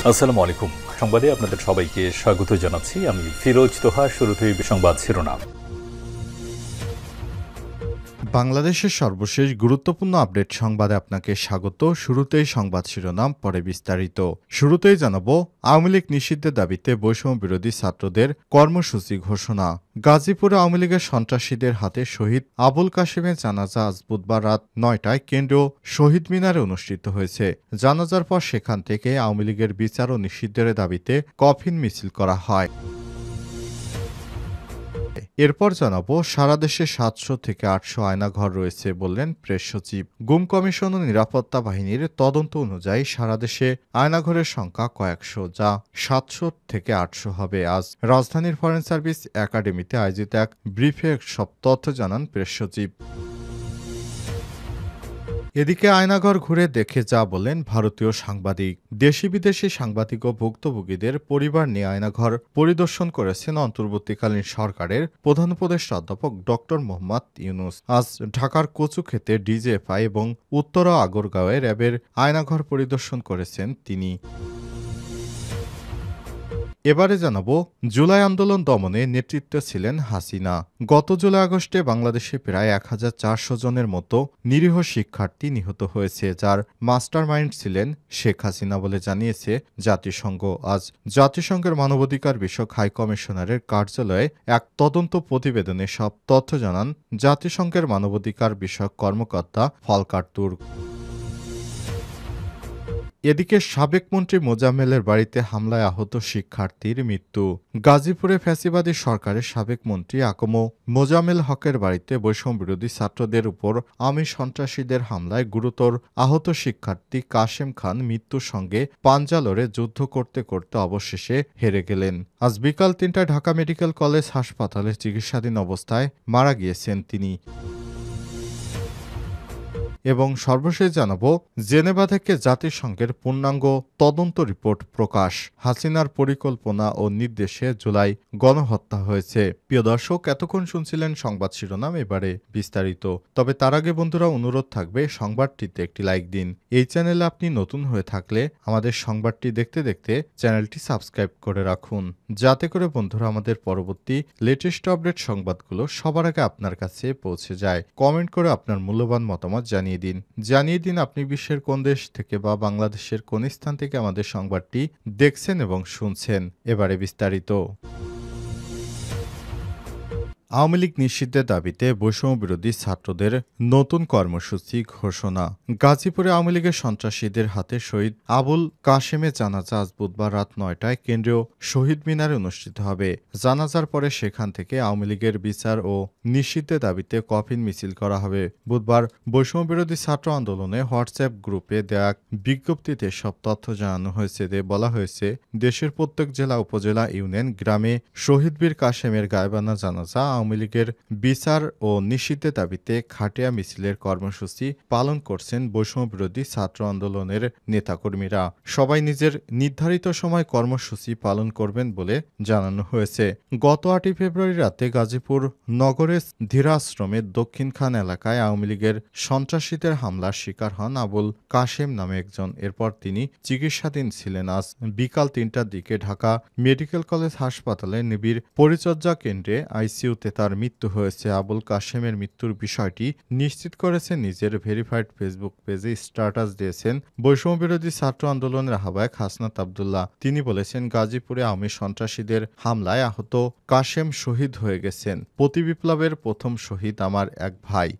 আসসালামু আলাইকুম। সংবাদে আপনাদের সবাইকে স্বাগত জানাচ্ছি। আমি ফিরোজ তোহা। শুরুতেই সংবাদ শিরোনাম। বাংলাদেশের সর্বশেষ গুরুত্বপূর্ণ আপডেট সংবাদে আপনাকে স্বাগত। শুরুতেই সংবাদ শিরোনাম, পরে বিস্তারিত। শুরুতেই জানাবো, আওয়ামী লীগ নিষিদ্ধের দাবিতে বৈষম্য বিরোধী ছাত্রদের কর্মসূচি ঘোষণা। গাজীপুরে আওয়ামী লীগের সন্ত্রাসীদের হাতে শহীদ আবুল কাশেমের জানাজা আজ বুধবার রাত ৯টায় কেন্দ্রীয় শহীদ মিনারে অনুষ্ঠিত হয়েছে। জানাজার পর সেখান থেকে আওয়ামী লীগের বিচার ও নিষিদ্ধের দাবিতে কফিন মিছিল করা হয়। এরপর জানাবো, সারা দেশে ৭০০ থেকে ৮০০ আয়নাঘর রয়েছে বললেন প্রেস সচিব। গুম কমিশন ও নিরাপত্তা বাহিনীর তদন্ত অনুযায়ী সারা দেশে আয়নাঘরের সংখ্যা কয়েকশো, যা ৭০০ থেকে ৮০০ হবে। আজ রাজধানীর ফরেন সার্ভিস একাডেমিতে আয়োজিত এক ব্রিফে সব তথ্য জানান প্রেস সচিব। এদিকে আয়নাঘর ঘুরে দেখে যা বলেন ভারতীয় সাংবাদিক। দেশি বিদেশি সাংবাদিক ও ভুক্তভোগীদের পরিবার নিয়ে আয়নাঘর পরিদর্শন করেছেন অন্তর্বর্তীকালীন সরকারের প্রধান উপদেষ্টা অধ্যাপক ড মোহাম্মদ ইউনূস। আজ ঢাকার কচুক্ষেতে ডিজিএফআই এবং উত্তরা আগরগাঁওয়ে র্যাবের আয়নাঘর পরিদর্শন করেছেন তিনি। এবারে জানাবো, জুলাই আন্দোলন দমনে নেতৃত্বে ছিলেন হাসিনা। গত জুলাই আগস্টে বাংলাদেশে প্রায় ১৪০০ জনের মতো নিরীহ শিক্ষার্থী নিহত হয়েছে, যার মাস্টারমাইন্ড ছিলেন শেখ হাসিনা বলে জানিয়েছে জাতিসংঘ। আজ জাতিসংঘের মানবাধিকার বিষয়ক হাই কমিশনারের কার্যালয়ে এক তদন্ত প্রতিবেদনে সব তথ্য জানান জাতিসংঘের মানবাধিকার বিষয়ক কর্মকর্তা ফলকার তুর্ক। এদিকে সাবেক মন্ত্রী মোজাম্মেলের বাড়িতে হামলায় আহত শিক্ষার্থীর মৃত্যু। গাজীপুরে ফ্যাসিবাদী সরকারের সাবেক মন্ত্রী আকম মোজাম্মেল হকের বাড়িতে বৈষম্যবিরোধী ছাত্রদের উপর আওয়ামী সন্ত্রাসীদের হামলায় গুরুতর আহত শিক্ষার্থী কাশেম খান মৃত্যুর সঙ্গে পাঞ্জা লড়ে যুদ্ধ করতে করতে অবশেষে হেরে গেলেন। আজ বিকাল ৩টায় ঢাকা মেডিকেল কলেজ হাসপাতালে চিকিৎসাধীন অবস্থায় মারা গিয়েছেন তিনি। এবং সর্বশেষ জানাবো, জেনেভা থেকে জাতিসংঘের পূর্ণাঙ্গ তদন্ত রিপোর্ট প্রকাশ। হাসিনার পরিকল্পনা ও নির্দেশে জুলাই গণহত্যা হয়েছে। প্রিয় দর্শক, এতক্ষণ শুনছিলেন সংবাদ শিরোনাম, এবারে বিস্তারিত। তবে তার আগে বন্ধুরা, অনুরোধ থাকবে সংবাদটিতে একটি লাইক দিন। এই চ্যানেলে আপনি নতুন হয়ে থাকলে আমাদের সংবাদটি দেখতে দেখতে চ্যানেলটি সাবস্ক্রাইব করে রাখুন, যাতে করে বন্ধুরা আমাদের পরবর্তী লেটেস্ট আপডেট সংবাদগুলো সবার আগে আপনার কাছে পৌঁছে যায়। কমেন্ট করে আপনার মূল্যবান মতামত জানিয়ে দিন আপনি বিশ্বের কোন দেশ থেকে বা বাংলাদেশের কোন স্থান থেকে আমাদের সংবাদটি দেখছেন এবং শুনছেন। এবারে বিস্তারিত। আওয়ামী লীগ নিষিদ্ধের দাবিতে বৈষম্যবিরোধী ছাত্রদের নতুন কর্মসূচি ঘোষণা। গাজীপুরে আওয়ামী লীগের সন্ত্রাসীদের হাতে শহীদ আবুল কাশেমের জানাজা আজ বুধবার রাত ৯টায় কেন্দ্রীয় শহীদ মিনারে অনুষ্ঠিত হবে। জানাজার পরে সেখান থেকে আওয়ামী লীগের বিচার ও নিষিদ্ধের দাবিতে কফিন মিছিল করা হবে। বুধবার বৈষম্যবিরোধী ছাত্র আন্দোলনে হোয়াটসঅ্যাপ গ্রুপে দেয়া এক বিজ্ঞপ্তিতে সব তথ্য জানানো হয়েছে। বলা হয়েছে, দেশের প্রত্যেক জেলা, উপজেলা, ইউনিয়ন, গ্রামে শহীদ বীর কাশেমের গায়েবানা জানাজা, আওয়ামী লীগের বিচার ও নিষিদ্ধের দাবিতে খাটিয়া মিছিলের কর্মসূচি পালন করছেন বৈষম্যবিরোধী ছাত্র আন্দোলনের নেতাকর্মীরা। সবাই নিজের নির্ধারিত সময় কর্মসূচি পালন করবেন বলে জানানো হয়েছে। গত ৮ই ফেব্রুয়ারি রাতে গাজীপুর নগরের ধীরাশ্রমের দক্ষিণখান এলাকায় আওয়ামী লীগের সন্ত্রাসীদের হামলার শিকার হন আবুল কাশেম নামে একজন। এরপর তিনি চিকিৎসাধীন ছিলেন। আজ বিকাল ৩টার দিকে ঢাকা মেডিকেল কলেজ হাসপাতালে নিবিড় পরিচর্যা কেন্দ্রে আইসিইউতে তার মৃত্যু হয়েছে। আবুল কাশেমের মৃত্যুর বিষয়টি নিশ্চিত করেছে নিজের ভেরিফাইড ফেসবুক পেজে স্ট্যাটাস দিয়েছেন বৈষম্যবিরোধী ছাত্র আন্দোলনের আহ্বায়ক হাসনাত আবদুল্লাহ। তিনি বলেছেন, গাজীপুরে আওয়ামী সন্ত্রাসীদের হামলায় আহত কাশেম শহীদ হয়ে গেছেন। প্রতিবিপ্লবের প্রথম শহীদ আমার এক ভাই।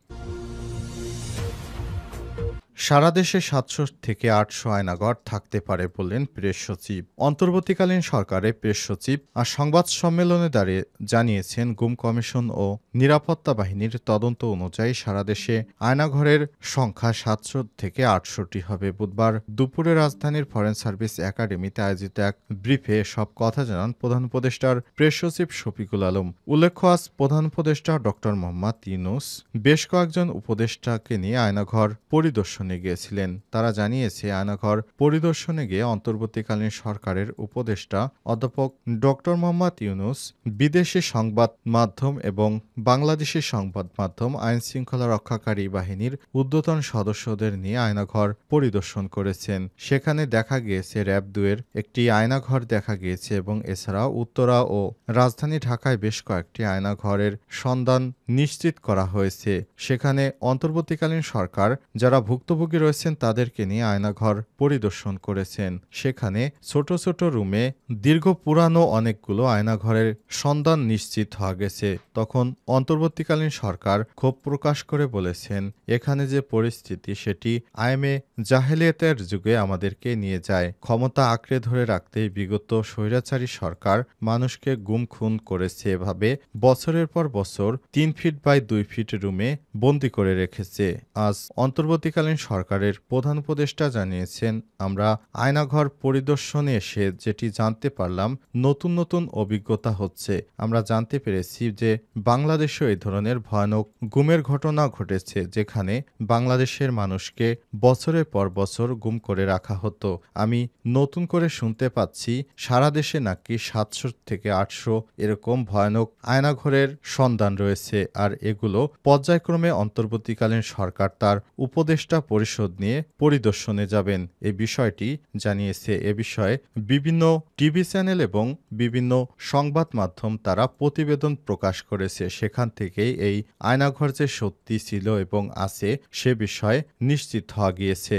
সারা দেশে ৭০০ থেকে ৮০০ আয়নাঘর থাকতে পারে বললেন প্রেস সচিব। অন্তর্বর্তীকালীন সরকারের প্রেস সচিব আর সংবাদ সম্মেলনে দাঁড়িয়ে জানিয়েছেন, গুম কমিশন ও নিরাপত্তা বাহিনীর তদন্ত অনুযায়ী সারা দেশে আয়নাঘরের সংখ্যা ৭০০ থেকে ৮০০টি হবে। বুধবার দুপুরে রাজধানীর ফরেন সার্ভিস একাডেমিতে আয়োজিত এক ব্রিফে সব কথা জানান প্রধান উপদেষ্টার প্রেস সচিব শফিকুল আলম। উল্লেখ্য, আজ প্রধান উপদেষ্টা ড মোহাম্মদ ইউনূস বেশ কয়েকজন উপদেষ্টাকে নিয়ে আয়নাঘর পরিদর্শন পরিদর্শনে গিয়েছিলেন। তারা জানিয়েছে, আয়নাঘর পরিদর্শনে গিয়ে অন্তর্বর্তীকালীন সরকারের উপদেষ্টা অধ্যাপক ডক্টর মোহাম্মদ ইউনূস, বিদেশি সংবাদ মাধ্যম এবং বাংলাদেশি সংবাদ মাধ্যম, আইনশৃঙ্খলা রক্ষাকারী বাহিনীর ঊর্ধ্বতন সদস্যদের নিয়ে আয়নাঘর পরিদর্শন করেছেন। সেখানে দেখা গিয়েছে র‍্যাব-2 এর একটি আয়নাঘর দেখা গিয়েছে এবং এছাড়াও উত্তরা ও রাজধানী ঢাকায় বেশ কয়েকটি আয়নাঘরের সন্ধান নিশ্চিত করা হয়েছে। সেখানে অন্তর্বর্তীকালীন সরকার যারা ভুক্তভোগী রয়েছেন তাদেরকে নিয়ে আয়নাঘর পরিদর্শন করেছেন। সেখানে ছোট ছোট রুমে দীর্ঘ পুরানো অনেকগুলো আয়নাঘরের সন্ধান নিশ্চিত হওয়া গেছে। তখন অন্তর্বর্তীকালীন সরকার ক্ষোভ প্রকাশ করে বলেছেন, এখানে যে পরিস্থিতি সেটি আইএমএ জাহেলিয়াতের যুগে আমাদেরকে নিয়ে যায়। ক্ষমতা আঁকড়ে ধরে রাখতেই বিগত স্বৈরাচারী সরকার মানুষকে গুম খুন করেছে। এভাবে বছরের পর বছর 3 ফিট বাই 2 ফিট রুমে বন্দি করে রেখেছে। আজ অন্তর্বর্তীকালীন সরকারের প্রধান উপদেষ্টা জানিয়েছেন, আমরা আয়নাঘর পরিদর্শনে এসে যেটি জানতে পারলাম, নতুন নতুন অভিজ্ঞতা হচ্ছে। আমরা জানতে পেরেছি যে বাংলাদেশেও এই ধরনের ভয়ানক গুমের ঘটনা ঘটেছে, যেখানে বাংলাদেশের মানুষকে বছরের পর বছর গুম করে রাখা হতো। আমি নতুন করে শুনতে পাচ্ছি সারা দেশে নাকি 700 থেকে 800 এরকম ভয়ানক আয়নাঘরের সন্ধান রয়েছে। আর এগুলো পর্যায়ক্রমে অন্তর্বর্তীকালীন সরকার তার উপদেষ্টা পরিষদ নিয়ে পরিদর্শনে যাবেন। এই বিষয়টি জানিয়েছে। এ বিষয়ে বিভিন্ন টিভি চ্যানেল এবং বিভিন্ন সংবাদ মাধ্যম তারা প্রতিবেদন প্রকাশ করেছে। সেখান থেকেই এই আয়নাঘর যে সত্যি ছিল এবং আছে সে বিষয়ে নিশ্চিত হওয়া গিয়েছে।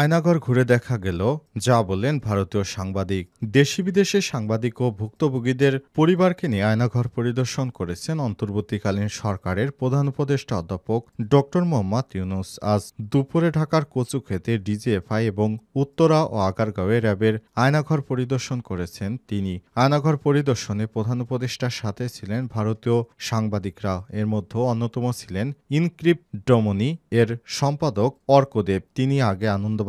আয়নাঘর ঘুরে দেখা গেল, যা বললেন ভারতীয় সাংবাদিক। দেশি বিদেশে সাংবাদিক ও ভুক্তভোগীদের পরিবারকে নিয়ে আয়নাঘর পরিদর্শন করেছেন অন্তর্বর্তীকালীন সরকারের প্রধান উপদেষ্টা অধ্যাপক ডক্টর মোহাম্মদ ইউনূস। আজ দুপুরে ঢাকার কচুক্ষেতে ডিজিএফআই এবং উত্তরা ও আগারগাঁওয়ে র্যাবের আয়নাঘর পরিদর্শন করেছেন তিনি। আয়নাঘর পরিদর্শনে প্রধান উপদেষ্টার সাথে ছিলেন ভারতীয় সাংবাদিকরা। এর মধ্যে অন্যতম ছিলেন ইনক্রিপ্টমনি এর সম্পাদক অর্কদেব। তিনি আগে আনন্দবাজার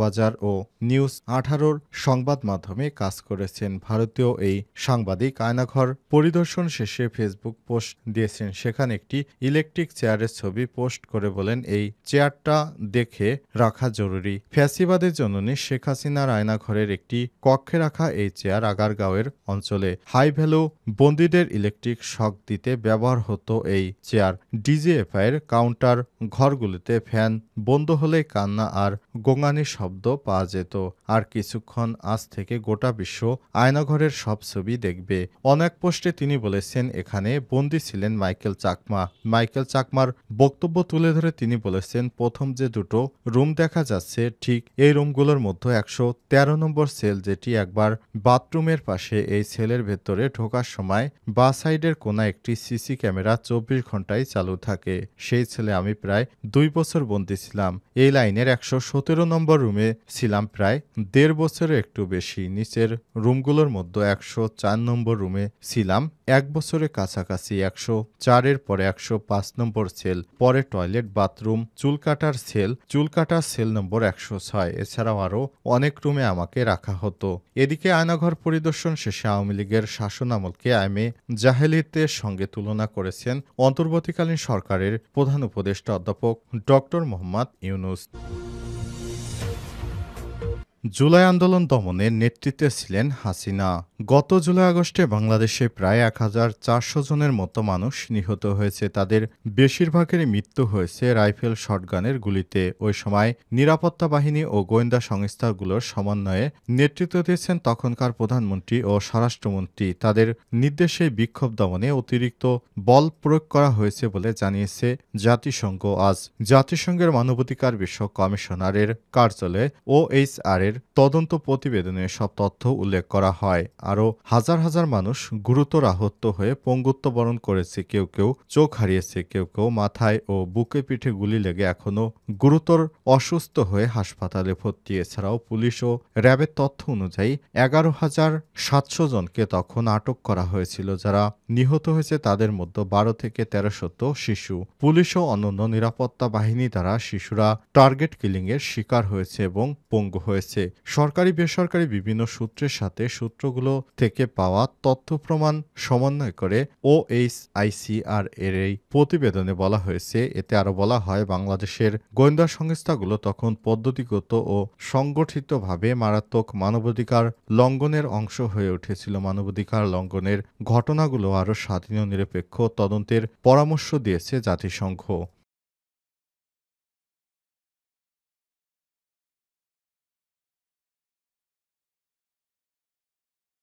ও নিউজ 18-র সংবাদ মাধ্যমে কাজ করেছেন। ভারতীয় এই সাংবাদিক আয়নাঘর পরিদর্শন শেষে ফেসবুক পোস্ট দিয়েছেন। সেখানে একটি ইলেকট্রিক চেয়ারের ছবি পোস্ট করে বলেন, এই চেয়ারটা দেখে রাখা জরুরি। ফ্যাসিবাদের জননী শেখ হাসিনার আয়নাঘরের একটি কক্ষে রাখা এই চেয়ার আগারগাঁওয়ের অঞ্চলে হাই ভ্যালু বন্দীদের ইলেকট্রিক শক দিতে ব্যবহার হতো। এই চেয়ার ডিজিএফআইয়ের কাউন্টার ঘরগুলিতে ফ্যান বন্ধ হলে কান্না আর গোঙানির শব্দ পাওয়া যেত। আর কিছুক্ষণ আজ থেকে গোটা বিশ্ব আয়নাঘরের সব ছবি দেখবে। অনেক পোস্টে তিনি বলেছেন, এখানে বন্দী ছিলেন মাইকেল চাকমা। মাইকেল চাকমার বক্তব্য তুলে ধরে তিনি বলেছেন, প্রথম যে দুটো রুম দেখা যাচ্ছে ঠিক এই রুমগুলোর মধ্যে 113 নম্বর সেল, যেটি একবার বাথরুমের পাশে। এই সেলের ভেতরে ঢোকার সময় বাঁ সাইডের কোনায় একটি সিসি ক্যামেরা 24 ঘন্টায় চালু থাকে। সেই ছেলে আমি প্রায় 2 বছর বন্দী ছিলাম। এই লাইনের 117 নম্বর রুমে ছিলাম প্রায় 1.5 বছরের একটু বেশি। নিচের রুমগুলোর মধ্যে 104 নম্বর রুমে ছিলাম 1 বছরের কাছাকাছি। 104-এর পরে 105 নম্বর সেল, পরে টয়লেট, বাথরুম, চুল কাটার সেল নম্বর 106। এছাড়াও আরও অনেক রুমে আমাকে রাখা হতো। এদিকে আয়নাঘর পরিদর্শন শেষে আওয়ামী লীগের শাসনামলকে আইএমএ জাহেলিয়াতের সঙ্গে তুলনা করেছেন অন্তর্বর্তীকালীন সরকারের প্রধান উপদেষ্টা অধ্যাপক ডক্টর মোহাম্মদ ইউনূস। জুলাই আন্দোলন দমনের নেতৃত্বে ছিলেন হাসিনা। গত জুলাই আগস্টে বাংলাদেশে প্রায় 1400 জনের মতো মানুষ নিহত হয়েছে। তাদের বেশিরভাগেরই মৃত্যু হয়েছে রাইফেল শটগানের গুলিতে। ওই সময় নিরাপত্তা বাহিনী ও গোয়েন্দা সংস্থাগুলোর সমন্বয়ে নেতৃত্ব দিয়েছেন তখনকার প্রধানমন্ত্রী ও স্বরাষ্ট্রমন্ত্রী। তাদের নির্দেশে বিক্ষোভ দমনে অতিরিক্ত বল প্রয়োগ করা হয়েছে বলে জানিয়েছে জাতিসংঘ। আজ জাতিসংঘের মানবাধিকার বিষয়ক কমিশনারের কার্যালয়ে OHR এর তদন্ত প্রতিবেদনে সব তথ্য উল্লেখ করা হয়। আরও হাজার হাজার মানুষ গুরুতর আহত হয়ে পঙ্গুত্ব বরণ করেছে। কেউ কেউ চোখ হারিয়েছে, কেউ কেউ মাথায় ও বুকে পিঠে গুলি লেগে এখনও গুরুতর অসুস্থ হয়ে হাসপাতালে ভর্তি। এছাড়াও পুলিশ ও র্যাবের তথ্য অনুযায়ী 11,700 জনকে তখন আটক করা হয়েছিল। যারা নিহত হয়েছে তাদের মধ্যে 12 থেকে 1300 শিশু। পুলিশ ও অন্যান্য নিরাপত্তা বাহিনী দ্বারা শিশুরা টার্গেট কিলিংয়ের শিকার হয়েছে এবং পঙ্গু হয়েছে। সরকারি বেসরকারি বিভিন্ন সূত্রের সাথে সূত্রগুলো থেকে পাওয়া তথ্য প্রমাণ সমন্বয় করে OHICR এর এই প্রতিবেদনে বলা হয়েছে। এতে আরও বলা হয়, বাংলাদেশের গোয়েন্দা সংস্থাগুলো তখন পদ্ধতিগত ও সংগঠিতভাবে মারাত্মক মানবাধিকার লঙ্ঘনের অংশ হয়ে উঠেছিল। মানবাধিকার লঙ্ঘনের ঘটনাগুলো আরও স্বাধীন ও নিরপেক্ষ তদন্তের পরামর্শ দিয়েছে জাতিসংঘ।